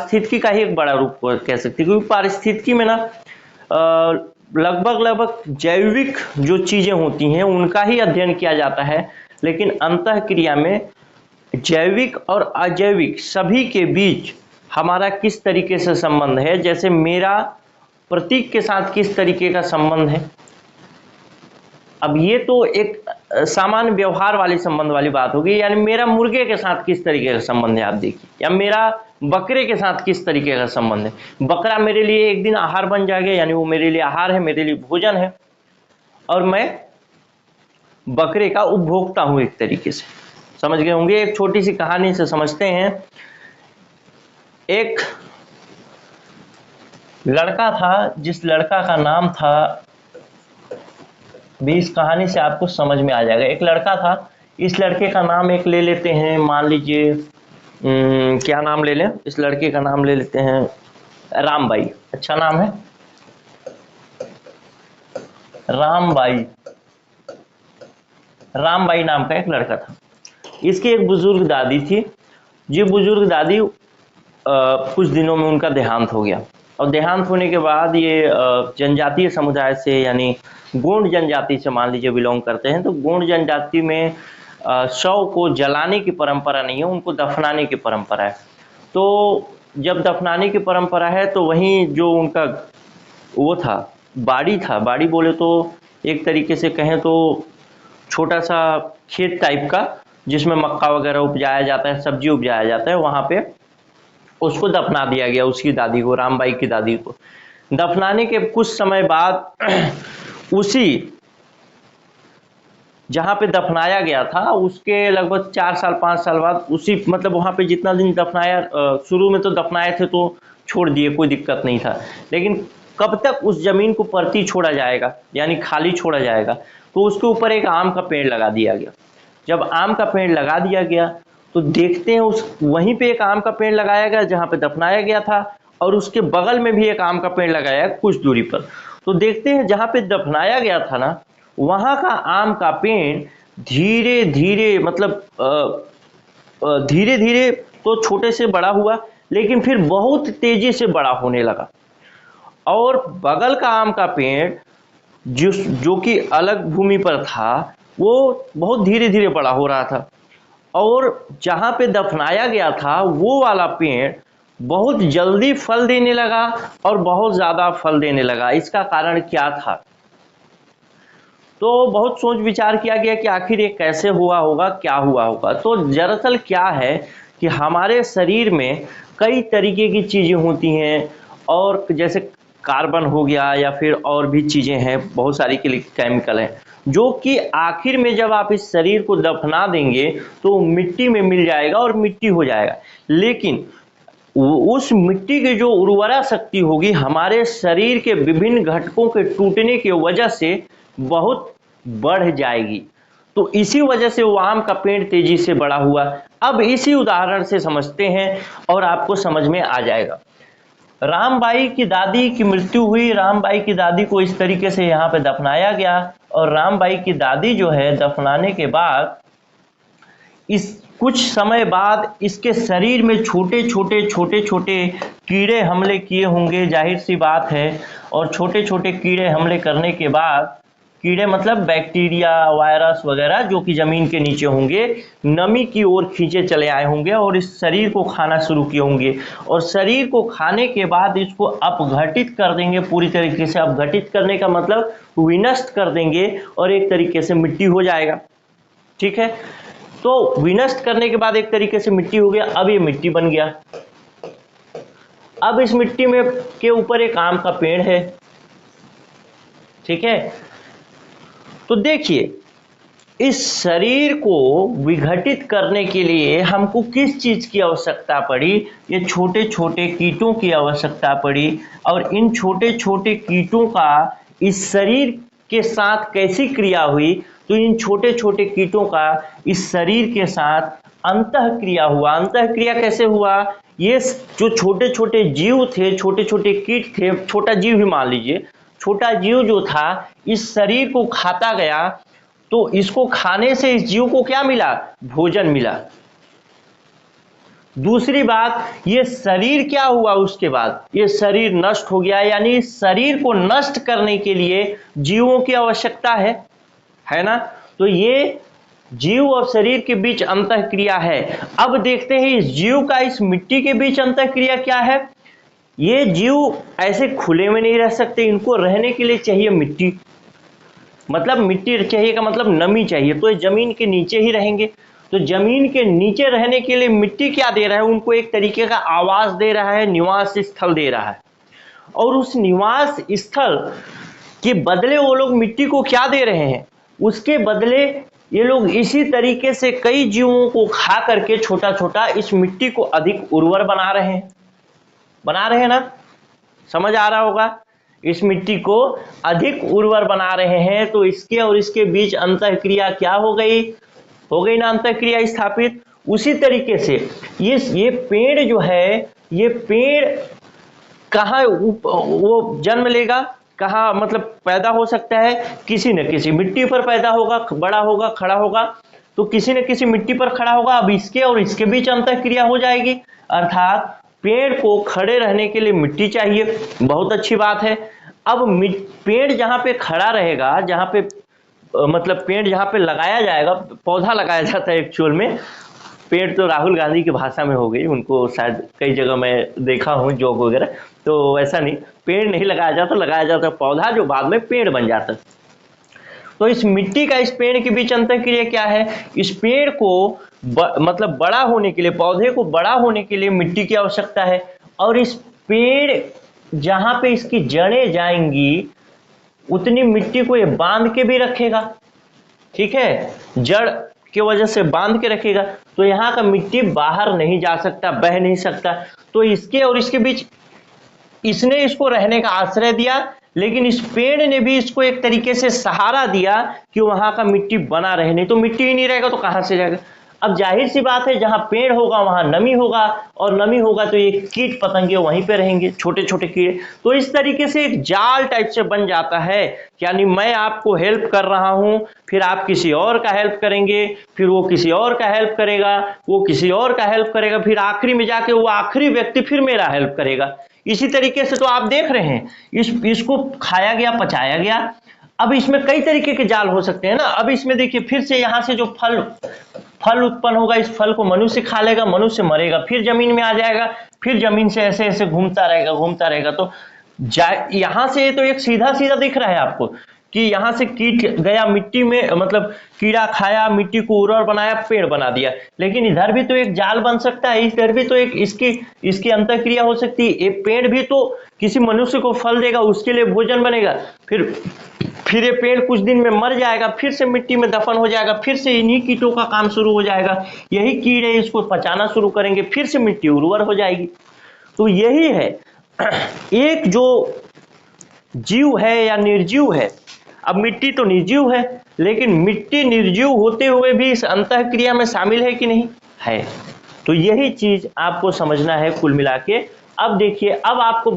पारिस्थितिकी का ही एक बड़ा रूप कह सकते हैं, क्योंकि पारिस्थितिकी में ना लगभग जैविक जो चीजें होती हैं उनका ही अध्ययन किया जाता है, लेकिन अंतःक्रिया में जैविक और अजैविक सभी के बीच हमारा किस तरीके से संबंध है, जैसे मेरा प्रतीक के साथ किस तरीके का संबंध है। अब ये तो एक सामान्य व्यवहार वाली संबंध वाली बात होगी, यानी मेरा मुर्गे के साथ किस तरीके का संबंध है आप देखिए, या मेरा बकरे के साथ किस तरीके का संबंध है। बकरा मेरे लिए एक दिन आहार बन जाएगा, यानी वो मेरे लिए आहार है, मेरे लिए भोजन है, और मैं बकरे का उपभोक्ता हूं एक तरीके से। समझ गए होंगे। एक छोटी सी कहानी से समझते हैं। एक लड़का था, जिस लड़का का नाम था, भी इस कहानी से आपको समझ में आ जाएगा। एक लड़का था, इस लड़के का नाम एक ले लेते हैं, मान लीजिए क्या नाम ले लें, इस लड़के का नाम ले लेते हैं रामबाई। अच्छा नाम है, रामबाई। रामबाई नाम का एक लड़का था। इसकी एक बुजुर्ग दादी थी। ये बुजुर्ग दादी कुछ दिनों में उनका देहांत हो गया, और देहांत होने के बाद ये जनजातीय समुदाय से, यानी गोंड जनजाति से मान लीजिए बिलोंग करते हैं, तो गोंड जनजाति में शव को जलाने की परंपरा नहीं है, उनको दफनाने की परंपरा है। तो जब दफनाने की परंपरा है तो वहीं जो उनका वो था, बाड़ी था, बाड़ी बोले तो एक तरीके से कहें तो छोटा सा खेत टाइप का, जिसमें मक्का वगैरह उपजाया जाता है, सब्जी उपजाया जाता है, वहां पे उसको दफना दिया गया, उसकी दादी को, रामबाई की दादी को। दफनाने के कुछ समय बाद उसी जहां पे दफनाया गया था उसके लगभग 4 साल 5 साल बाद, उसी मतलब वहां पे जितना दिन दफनाया, शुरू में तो दफनाए थे तो छोड़ दिए, कोई दिक्कत नहीं था, लेकिन कब तक उस जमीन को परती छोड़ा जाएगा, यानी खाली छोड़ा जाएगा, तो उसके ऊपर एक आम का पेड़ लगा दिया गया। जब आम का पेड़ लगा दिया गया तो देखते हैं उस वहीं पे एक आम का पेड़ लगाया गया जहां पे दफनाया गया था, और उसके बगल में भी एक आम का पेड़ लगाया कुछ दूरी पर। तो देखते हैं जहां पे दफनाया गया था ना, वहां का आम का पेड़ धीरे धीरे, मतलब धीरे धीरे तो छोटे से बड़ा हुआ, लेकिन फिर बहुत तेजी से बड़ा होने लगा। और बगल का आम का पेड़ जो कि अलग भूमि पर था, वो बहुत धीरे धीरे बड़ा हो रहा था। और जहां पे दफनाया गया था वो वाला पेड़ बहुत जल्दी फल देने लगा, और बहुत ज्यादा फल देने लगा। इसका कारण क्या था? तो बहुत सोच विचार किया गया कि आखिर ये कैसे हुआ होगा, क्या हुआ होगा। तो दरअसल क्या है कि हमारे शरीर में कई तरीके की चीजें होती हैं, और जैसे कार्बन हो गया, या फिर और भी चीजें हैं, बहुत सारी केमिकल हैं, जो कि आखिर में जब आप इस शरीर को दफना देंगे तो मिट्टी में मिल जाएगा और मिट्टी हो जाएगा। लेकिन उस मिट्टी की जो उर्वरा शक्ति होगी हमारे शरीर के विभिन्न घटकों के टूटने की वजह से बहुत बढ़ जाएगी। तो इसी वजह से वो आम का पेड़ तेजी से बड़ा हुआ। अब इसी उदाहरण से समझते हैं और आपको समझ में आ जाएगा। रामबाई की दादी की मृत्यु हुई, रामबाई की दादी को इस तरीके से यहाँ पे दफनाया गया, और रामबाई की दादी जो है दफनाने के बाद इस कुछ समय बाद इसके शरीर में छोटे छोटे कीड़े हमले किए होंगे, जाहिर सी बात है। और छोटे छोटे कीड़े हमले करने के बाद, कीड़े मतलब बैक्टीरिया, वायरस वगैरह, जो कि जमीन के नीचे होंगे, नमी की ओर खींचे चले आए होंगे और इस शरीर को खाना शुरू किए होंगे। और शरीर को खाने के बाद इसको अपघटित कर देंगे पूरी तरीके से। अपघटित करने का मतलब विनष्ट कर देंगे, और एक तरीके से मिट्टी हो जाएगा। ठीक है, तो विनष्ट करने के बाद एक तरीके से मिट्टी हो गया। अब ये मिट्टी बन गया। अब इस मिट्टी में के ऊपर एक आम का पेड़ है। ठीक है, तो देखिए, इस शरीर को विघटित करने के लिए हमको किस चीज की आवश्यकता पड़ी? ये छोटे छोटे कीटों की आवश्यकता पड़ी। और इन छोटे छोटे कीटों का इस शरीर के साथ कैसी क्रिया हुई? तो इन छोटे छोटे कीटों का इस शरीर के साथ अंतःक्रिया हुआ। अंतःक्रिया कैसे हुआ? ये जो छोटे छोटे जीव थे, छोटे छोटे कीट थे, छोटा जीव भी मान लीजिए, छोटा जीव जो था इस शरीर को खाता गया, तो इसको खाने से इस जीव को क्या मिला? भोजन मिला। दूसरी बात, ये शरीर क्या हुआ उसके बाद, ये शरीर नष्ट हो गया, यानी शरीर को नष्ट करने के लिए जीवों की आवश्यकता है ना। तो ये जीव और शरीर के बीच अंतःक्रिया है। अब देखते हैं इस जीव का इस मिट्टी के बीच अंतःक्रिया क्या है। ये जीव ऐसे खुले में नहीं रह सकते, इनको रहने के लिए चाहिए मिट्टी, मतलब मिट्टी चाहिए का मतलब नमी चाहिए, तो ये जमीन के नीचे ही रहेंगे। तो जमीन के नीचे रहने के लिए मिट्टी क्या दे रहा है, उनको एक तरीके का आवास दे रहा है, निवास स्थल दे रहा है। और उस निवास स्थल के बदले वो लोग मिट्टी को क्या दे रहे हैं, उसके बदले ये लोग इसी तरीके से कई जीवों को खा करके छोटा छोटा इस मिट्टी को अधिक उर्वर बना रहे हैं ना, समझ आ रहा होगा। इस मिट्टी को अधिक उर्वर बना रहे हैं, तो इसके और इसके बीच अंतःक्रिया क्या हो गई ना, अंतःक्रिया स्थापित। उसी तरीके से ये पेड़ जो है, ये पेड़ कहाँ वो जन्म लेगा, कहाँ मतलब पैदा हो सकता है, किसी न किसी मिट्टी पर पैदा होगा, बड़ा होगा, खड़ा होगा, तो किसी न किसी मिट्टी पर खड़ा होगा। अब इसके और इसके बीच अंतःक्रिया हो जाएगी, अर्थात पेड़ को खड़े रहने के लिए मिट्टी चाहिए, बहुत अच्छी बात है। अब पेड़ जहाँ पे खड़ा रहेगा, जहाँ पे मतलब पेड़ जहाँ पे लगाया जाएगा, पौधा लगाया जाता है एक्चुअल में, पेड़ तो राहुल गांधी की भाषा में हो गई, उनको शायद कई जगह मैं देखा हूँ जोक वगैरह, तो ऐसा नहीं, पेड़ नहीं लगाया जाता पौधा, जो बाद में पेड़ बन जाता। तो इस मिट्टी का इस पेड़ के बीच अंतःक्रिया क्या है, इस पेड़ को मतलब बड़ा होने के लिए, पौधे को बड़ा होने के लिए मिट्टी की आवश्यकता है। और इस पेड़ जहां पे इसकी जड़ें जाएंगी, उतनी मिट्टी को ये बांध के भी रखेगा, ठीक है, जड़ की वजह से बांध के रखेगा, तो यहाँ का मिट्टी बाहर नहीं जा सकता, बह नहीं सकता। तो इसके और इसके बीच इसने इसको रहने का आश्रय दिया, लेकिन इस पेड़ ने भी इसको एक तरीके से सहारा दिया कि वहां का मिट्टी बना रहे, नहीं तो मिट्टी ही नहीं रहेगा तो कहां से जाएगा। अब जाहिर सी बात है, जहां पेड़ होगा वहां नमी होगा, और नमी होगा तो ये कीट पतंगे वहीं पे रहेंगे, छोटे छोटे कीड़े। तो इस तरीके से एक जाल टाइप से बन जाता है, यानी मैं आपको हेल्प कर रहा हूं, फिर आप किसी और का हेल्प करेंगे, फिर वो किसी और का हेल्प करेगा, वो किसी और का हेल्प करेगा, फिर आखिरी में जाके वो आखिरी व्यक्ति फिर मेरा हेल्प करेगा। इसी तरीके से तो आप देख रहे हैं, इसको खाया गया, पचाया गया। अब इसमें कई तरीके के जाल हो सकते हैं ना। अब इसमें देखिए, फिर से यहां से जो फल उत्पन्न होगा, इस फल को मनुष्य खा लेगा, मनुष्य मरेगा, फिर जमीन में आ जाएगा, फिर जमीन से ऐसे ऐसे घूमता रहेगा। तो यहां से तो एक सीधा सीधा दिख रहा है आपको कि यहां से कीट गया मिट्टी में, मतलब कीड़ा खाया, मिट्टी को उर्वर बनाया, पेड़ बना दिया। लेकिन इधर भी तो एक जाल बन सकता है, इधर भी तो एक इसकी अंतःक्रिया हो सकती है। एक पेड़ भी तो किसी मनुष्य को फल देगा, उसके लिए भोजन बनेगा, फिर ये पेड़ कुछ दिन में मर जाएगा, फिर से मिट्टी में दफन हो जाएगा, फिर से इन्हीं कीटों का काम शुरू हो जाएगा, यही कीड़े इसको पचाना शुरू करेंगे, फिर से मिट्टी उर्वर हो जाएगी। तो यही है, एक जो जीव है या निर्जीव है, अब मिट्टी तो निर्जीव है, लेकिन मिट्टी निर्जीव होते हुए भी इस अंतःक्रिया में शामिल है कि नहीं है। तो यही चीज आपको समझना है कुल मिला के। अब देखिए, अब आपको